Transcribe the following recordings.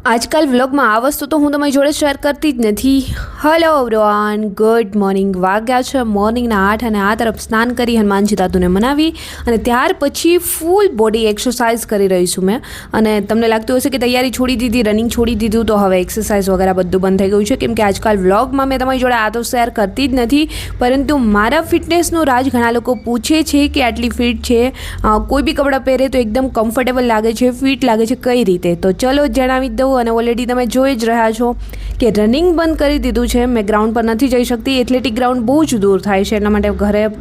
આજકાલ વ્લોગમાં આ વસ્તુ તો હું તમારી જોડે શેર કરતી જ નથી. Hello everyone, good morning. વાગ્યા છે મોર્નિંગના 8 અને આ તરફ સ્નાન કરી હનુમાનજી દાદુને મનાવી અને ત્યાર પછી ફૂલ બોડી એક્સરસાઇઝ કરી રહી છું મેં. અને તમને લાગતું હશે કે તૈયારી છોડી દીધી, રનિંગ છોડી દીધું, તો હવે એક્સરસાઇઝ વગેરે બધું બંધ થઈ ગયું છે, કેમ કે આજકાલ વ્લોગમાં મેં તમારી જોડે આ તો શેર કરતી જ નથી. પરંતુ મારા ફિટનેસનો રાજ ઘણા લોકો પૂછે છે કે આટલી ફિટ છે, કોઈ બી કપડાં પહેરે તો એકદમ કમ્ફર્ટેબલ લાગે છે, ફિટ લાગે છે, કઈ રીતે? તો ચલો જણાવી દઉં. અને ઓલરેડી તમે જોઈ જ રહ્યા છો કે રનિંગ બંધ કરી દીધું છે. મેં ગ્રાઉન્ડ પર નથી જઈ શકતી, એથ્લેટિક ગ્રાઉન્ડ બહુ જ દૂર થાય છે, એટલા માટે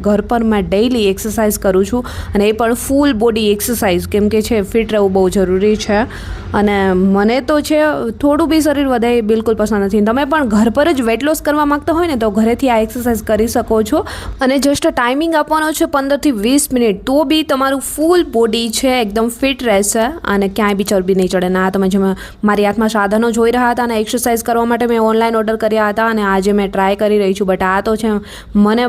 ઘર પર મેં ડેઇલી એક્સરસાઇઝ કરું છું, અને એ પણ ફૂલ બોડી એક્સરસાઇઝ, કેમ કે છે ફિટ રહેવું બહુ જરૂરી છે. અને મને તો છે થોડું બી શરીર વધે એ બિલકુલ પસંદ નથી. તમે પણ ઘર પર જ વેટ લોસ કરવા માગતા હોય ને તો ઘરેથી આ એક્સરસાઇઝ કરી શકો છો. અને જસ્ટ ટાઈમિંગ આપવાનો છે 15 થી 20 મિનિટ, તો બી તમારું ફૂલ બોડી છે એકદમ ફિટ રહેશે અને ક્યાંય બી ચરબી નહીં ચડે. ના તમે જે મારી હાથમાં સાધનો જોઈ રહ્યા હતા અને એક્સરસાઇઝ કરવા માટે મેં ઓનલાઈન ઓર્ડર કર્યા હતા અને આજે મેં ટ્રાય કરી રહી છું. બટ આ તો છે મને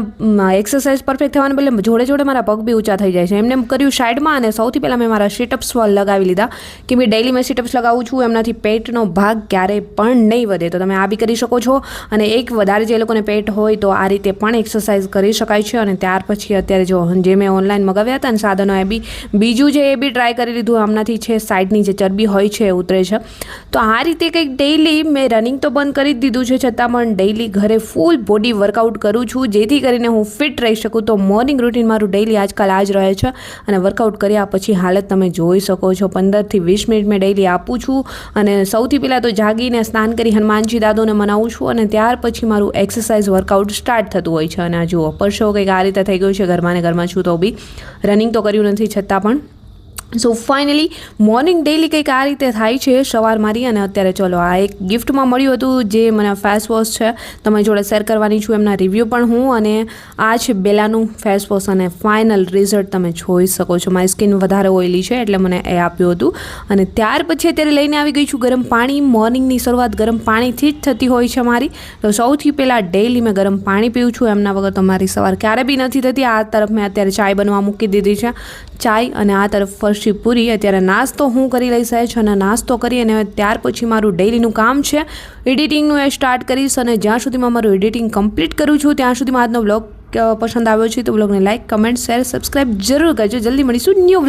એક્સરસાઇઝ પરફેક્ટ થવાને બદલે જોડે જોડે મારા પગ બી ઊંચા થઈ જાય છે. એમને કર્યું સાઈડમાં, અને સૌથી પહેલાં મેં મારા સિટઅપ્સ લગાવી લીધા, કે મેં ડેઇલી મેં સિટઅપ્સ લગાવું છું, એમનાથી પેટનો ભાગ ક્યારેય પણ નહીં વધે. તો તમે આ બી કરી શકો છો. અને એક વધારે જે લોકોને પેટ હોય તો આ રીતે પણ એક્સરસાઇઝ કરી શકાય છે. અને ત્યાર પછી અત્યારે જો જે મેં ઓનલાઈન મગાવ્યા હતા ને સાધનો, એ બી બીજું છે એ બી ટ્રાય કરી લીધું. આમનાથી છે સાઈડની જે ચરબી હોય છે એ ઉતરે છે. તો આ રીતે કંઈક ડેઇલી મેં રનિંગ તો બંધ કરી જ દીધું છે, છતાં પણ ડેઇલી ઘરે ફૂલ બોડી વર્કઆઉટ કરું છું, જેથી કરીને હું ફિટ રહી શકું. તો મોર્નિંગ રૂટીન મારું ડેઇલી આજકાલ આ જ રહે છે. અને વર્કઆઉટ કર્યા પછી હાલત તમે જોઈ શકો છો. 15 થી 20 મિનિટ મેં ડેઇલી આપું છું. અને સૌથી પહેલાં તો જાગીને સ્નાન કરી હનુમાનજી દાદુને મનાવું છું, અને ત્યાર પછી મારું એક્સરસાઇઝ વર્કઆઉટ સ્ટાર્ટ થતું હોય છે. અને આ જુઓ પરસો કંઈક આ રીતે થઈ ગયું છે, ઘરમાં ને ઘરમાં છું તો બી રનિંગ તો કર્યું નથી છતાં પણ. સો ફાઇનલી મોર્નિંગ ડેઇલી કંઈક આ રીતે થાય છે સવાર મારી. અને અત્યારે ચલો આ એક ગિફ્ટમાં મળ્યું હતું, જે મને ફેસ વોશ છે, તમારી જોડે શેર કરવાની છું. એમના રિવ્યૂ પણ હું, અને આ છે બેલાનું ફેસ વોશ, અને ફાઇનલ રિઝલ્ટ તમે જોઈ શકો છો. મારી સ્કિન વધારે ઓઇલી છે એટલે મને એ આપ્યું હતું. અને ત્યાર પછી અત્યારે લઈને આવી ગઈ છું ગરમ પાણી. મોર્નિંગની શરૂઆત ગરમ પાણીથી જ થતી હોય છે મારી. તો સૌથી પહેલાં ડેઇલી મેં ગરમ પાણી પીવું છું, એમના વગર તો મારી સવાર ક્યારે બી નથી થતી. આ તરફ મેં અત્યારે ચાય બનવા મૂકી દીધી છે, ચાય, અને આ તરફ ફરસી પૂરી. અત્યારે નાસ્તો હું કરી લઈશ છે, અને નાસ્તો કરી અને ત્યાર પછી મારું ડેઇલીનું કામ છે એડિટિંગનું, એ સ્ટાર્ટ કરીશ. અને જ્યાં સુધીમાં મારું એડિટિંગ કમ્પ્લીટ કરું છું ત્યાં સુધીમાં આજનો બ્લોગ પસંદ આવ્યો છે તો બ્લોગને લાઇક, કમેન્ટ, શેર, સબસ્ક્રાઈબ જરૂર કરજો. જલ્દી મળીશું ન્યૂ